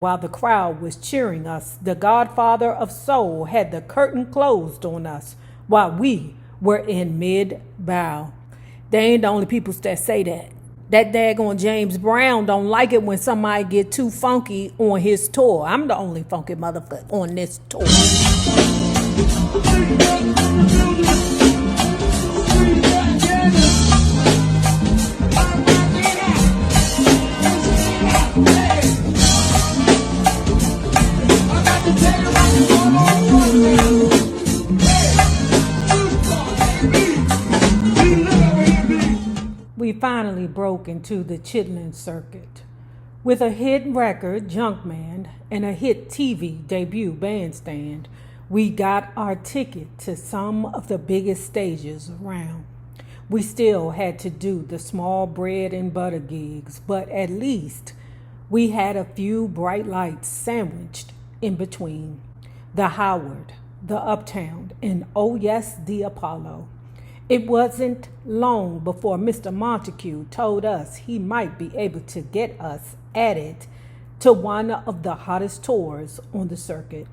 While the crowd was cheering us, the godfather of soul had the curtain closed on us while we were in mid-bow. They ain't the only people that say that. That daggone James Brown don't like it when somebody get too funky on his tour. I'm the only funky motherfucker on this tour. We finally broke into the chitlin circuit. With a hit record, Junkman, and a hit TV debut bandstand, we got our ticket to some of the biggest stages around. We still had to do the small bread and butter gigs, but at least we had a few bright lights sandwiched in between. The Howard, the Uptown, and oh yes, the Apollo. It wasn't long before Mr. Montague told us he might be able to get us added to one of the hottest tours on the circuit,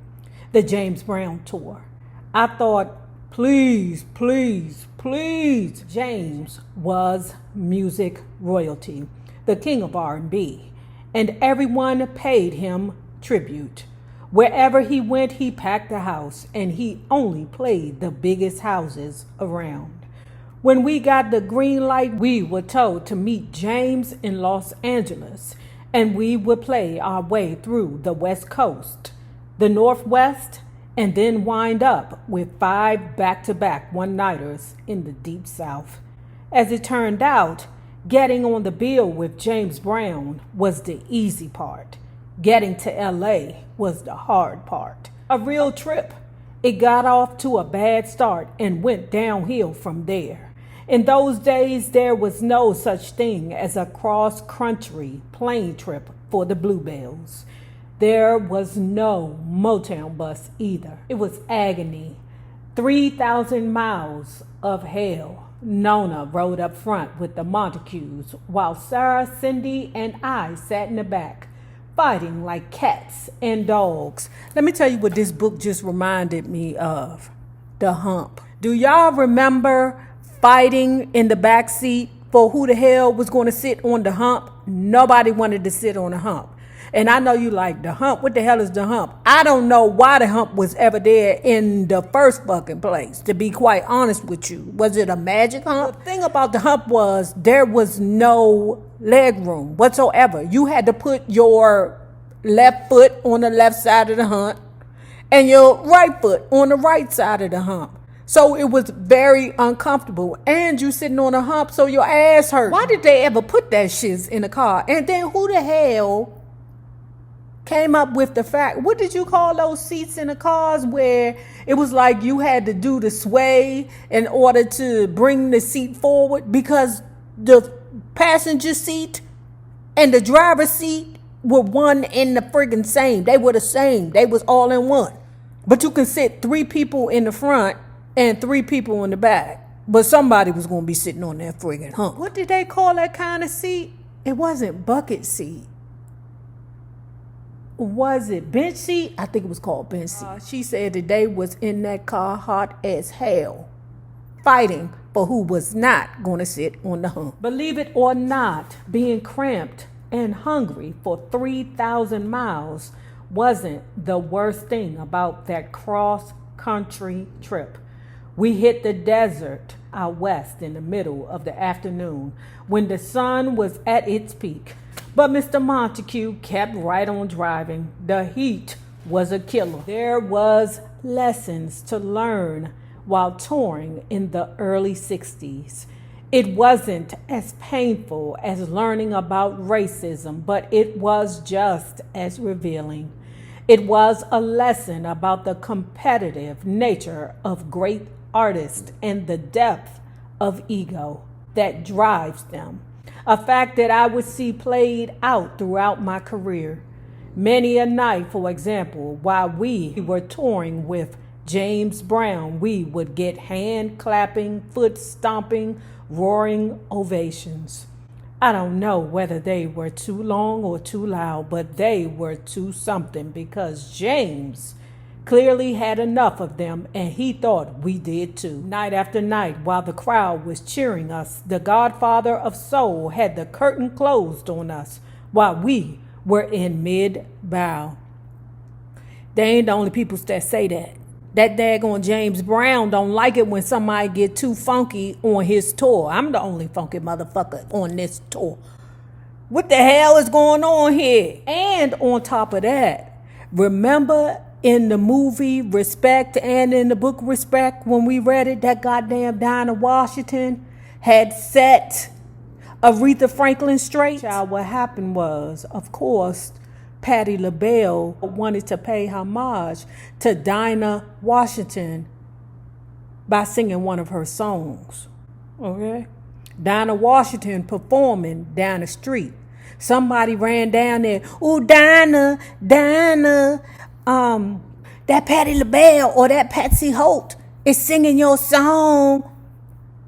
the James Brown tour. I thought, please, please, please. James was music royalty, the king of R&B, and everyone paid him tribute. Wherever he went, he packed the house, and he only played the biggest houses around. When we got the green light, we were told to meet James in Los Angeles, and we would play our way through the West Coast, the Northwest, and then wind up with 5 back-to-back one-nighters in the Deep South. As it turned out, getting on the bill with James Brown was the easy part. Getting to LA was the hard part. A real trip. It got off to a bad start and went downhill from there. In those days, there was no such thing as a cross-country plane trip for the Bluebells. There was no Motown bus either. It was agony. 3,000 miles of hell. Nona rode up front with the Montagues, while Sarah, Cindy, and I sat in the back, fighting like cats and dogs. Let me tell you what this book just reminded me of. The Hump. Do y'all remember fighting in the back seat for who the hell was going to sit on the hump? Nobody wanted to sit on the hump. And I know you like the hump. What the hell is the hump? I don't know why the hump was ever there in the first fucking place, to be quite honest with you. Was it a magic hump? The thing about the hump was there was no leg room whatsoever. You had to put your left foot on the left side of the hump and your right foot on the right side of the hump. So it was very uncomfortable. And you sitting on a hump, so your ass hurt. Why did they ever put that shit in the car? And then who the hell came up with the fact, what did you call those seats in the cars where it was like you had to do the sway in order to bring the seat forward? Because the passenger seat and the driver's seat were one and the friggin' same. They were the same. They was all in one. But you can sit 3 people in the front and 3 people in the back. But somebody was going to be sitting on that friggin' hump. What did they call that kind of seat? It wasn't bucket seat. Was it bench seat? I think it was called bench seat. She said that they was in that car hot as hell, fighting for who was not going to sit on the hump. Believe it or not, being cramped and hungry for 3,000 miles wasn't the worst thing about that cross-country trip. We hit the desert out west in the middle of the afternoon when the sun was at its peak. But Mr. Montague kept right on driving. The heat was a killer. There was lessons to learn while touring in the early 60s. It wasn't as painful as learning about racism, but it was just as revealing. It was a lesson about the competitive nature of great artists and the depth of ego that drives them. A fact that I would see played out throughout my career. Many a night, for example, while we were touring with James Brown, we would get hand clapping, foot stomping, roaring ovations. I don't know whether they were too long or too loud, but they were too something, because James clearly had enough of them, and he thought we did too. Night after night, while the crowd was cheering us, the Godfather of Soul had the curtain closed on us while we were in mid-bow. They ain't the only people that say that. That daggone James Brown don't like it when somebody get too funky on his tour. I'm the only funky motherfucker on this tour. What the hell is going on here? And on top of that, remember in the movie Respect and in the book Respect, when we read it, that goddamn Dinah Washington had set Aretha Franklin straight? Child, what happened was, of course, Patti Labelle wanted to pay homage to Dinah Washington by singing one of her songs. Okay? Dinah Washington performing down the street. Somebody ran down there, "Ooh, Dinah, that Patti LaBelle or that Patsy Holt is singing your song."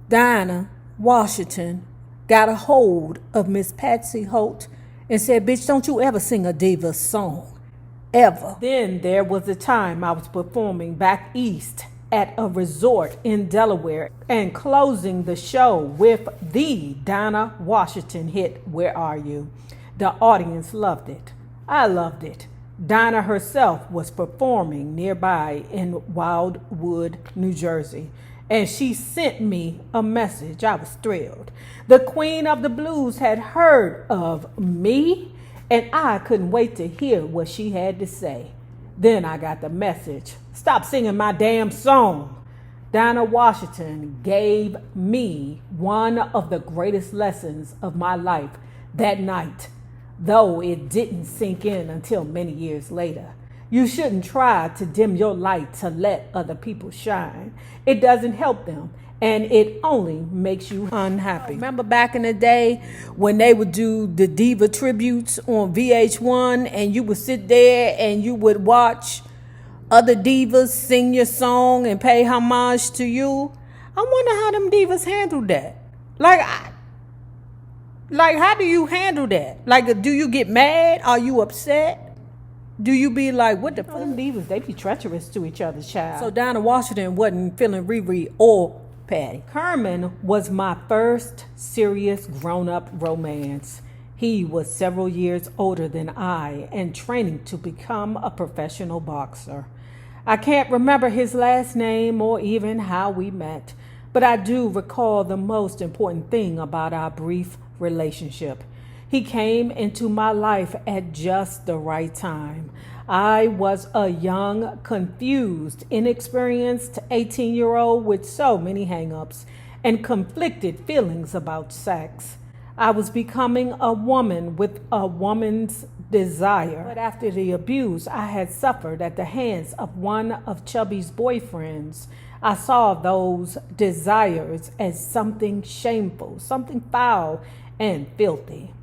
Dinah Washington got a hold of Miss Patsy Holt and said, "Bitch, don't you ever sing a diva song. Ever." Then there was a time I was performing back east at a resort in Delaware and closing the show with the Dinah Washington hit, "Where Are You?" The audience loved it. I loved it. Dinah herself was performing nearby in Wildwood, New Jersey, and she sent me a message. I was thrilled. The Queen of the Blues had heard of me, and I couldn't wait to hear what she had to say. Then I got the message. "Stop singing my damn song." Dinah Washington gave me one of the greatest lessons of my life that night, though it didn't sink in until many years later. You shouldn't try to dim your light to let other people shine. It doesn't help them, and it only makes you unhappy. Remember back in the day when they would do the diva tributes on VH1, and you would sit there and you would watch other divas sing your song and pay homage to you? I wonder how them divas handled that. Like, how do you handle that? Like, do you get mad? Are you upset? Do you be like, what the fuck? Them divas, they be treacherous to each other's child. So Dinah Washington wasn't feeling Riri or Patti. Kerman was my first serious grown-up romance. He was several years older than I and training to become a professional boxer. I can't remember his last name or even how we met, but I do recall the most important thing about our brief relationship. He came into my life at just the right time. I was a young, confused, inexperienced 18-year-old with so many hang-ups and conflicted feelings about sex. I was becoming a woman with a woman's desire. But after the abuse I had suffered at the hands of one of Chubby's boyfriends, I saw those desires as something shameful, something foul and filthy.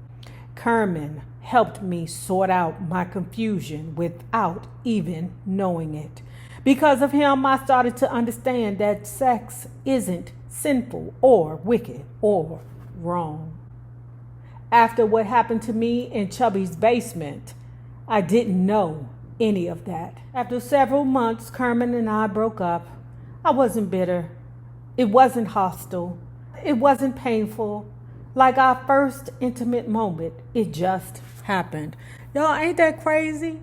Kerman helped me sort out my confusion without even knowing it. Because of him, I started to understand that sex isn't sinful or wicked or wrong. After what happened to me in Chubby's basement, I didn't know any of that. After several months, Kerman and I broke up. I wasn't bitter. It wasn't hostile. It wasn't painful. Like our first intimate moment, it just happened. Y'all, ain't that crazy?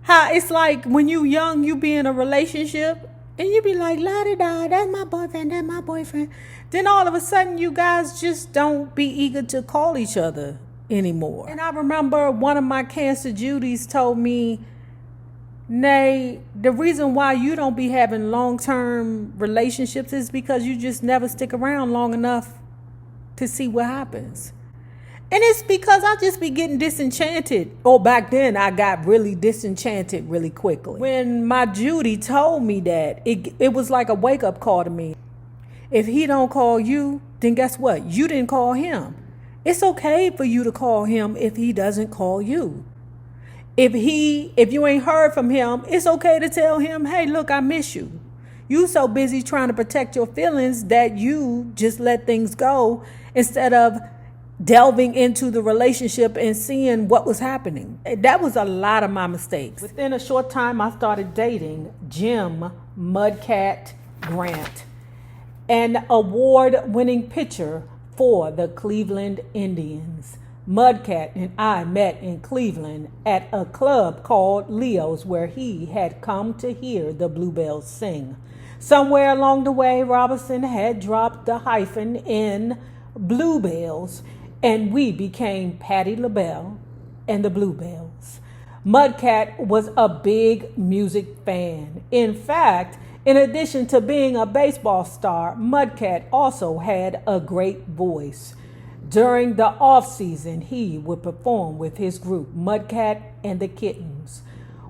How it's like when you young, you be in a relationship and you be like, la-di-da, that's my boyfriend, that's my boyfriend. Then all of a sudden you guys just don't be eager to call each other anymore. And I remember one of my Cancer Judies told me, Nay, the reason why you don't be having long-term relationships is because you just never stick around long enough to see what happens. And it's because I just be getting disenchanted. Oh, back then I got really disenchanted really quickly. When my Judy told me that, it was like a wake-up call to me. If he don't call you, then guess what? You didn't call him. It's okay for you to call him if he doesn't call you. If you ain't heard from him, it's okay to tell him, hey, look, I miss you. You so busy trying to protect your feelings that you just let things go instead of delving into the relationship and seeing what was happening. That was a lot of my mistakes. Within a short time, I started dating Jim Mudcat Grant, an award-winning pitcher for the Cleveland Indians. Mudcat and I met in Cleveland at a club called Leo's, where he had come to hear the Bluebells sing. Somewhere along the way, Robinson had dropped the hyphen in Bluebells, and we became Patti LaBelle and the Bluebells. Mudcat was a big music fan. In fact, in addition to being a baseball star, Mudcat also had a great voice. During the off-season, he would perform with his group, Mudcat and the Kittens.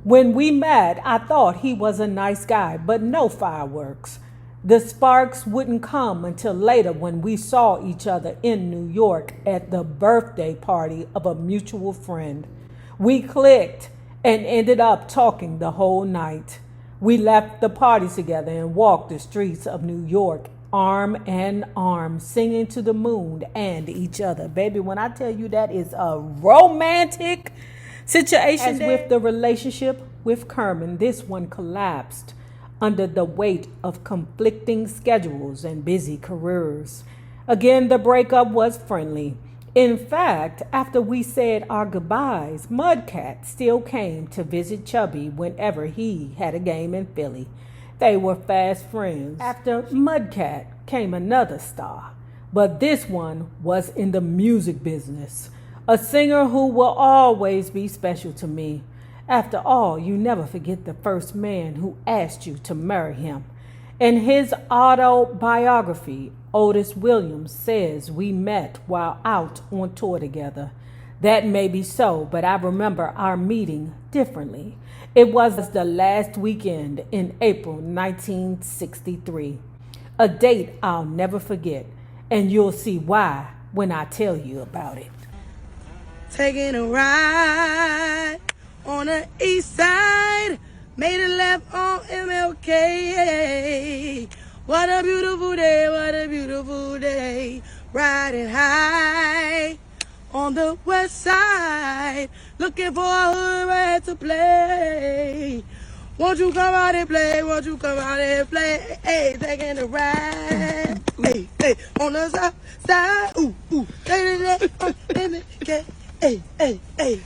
When we met, I thought he was a nice guy, but no fireworks. The sparks wouldn't come until later when we saw each other in New York at the birthday party of a mutual friend. We clicked and ended up talking the whole night. We left the party together and walked the streets of New York arm in arm, singing to the moon and each other. Baby, when I tell you that is a romantic situation. As with the relationship with Kerman, this one collapsed under the weight of conflicting schedules and busy careers. Again, the breakup was friendly. In fact, after we said our goodbyes, Mudcat still came to visit Chubby whenever he had a game in Philly. They were fast friends. After Mudcat came another star, but this one was in the music business. A singer who will always be special to me. After all, you never forget the first man who asked you to marry him. In his autobiography, Otis Williams says we met while out on tour together. That may be so, but I remember our meeting differently. It was the last weekend in April 1963. A date I'll never forget, and you'll see why when I tell you about it. Taking a ride on the east side, made a left on MLK. What a beautiful day, what a beautiful day. Riding high on the west side, looking for a hood rat to play. Won't you come out and play, won't you come out and play? Hey, taking a ride, hey, hey, on the south side, ooh, ooh, hey, hey, hey.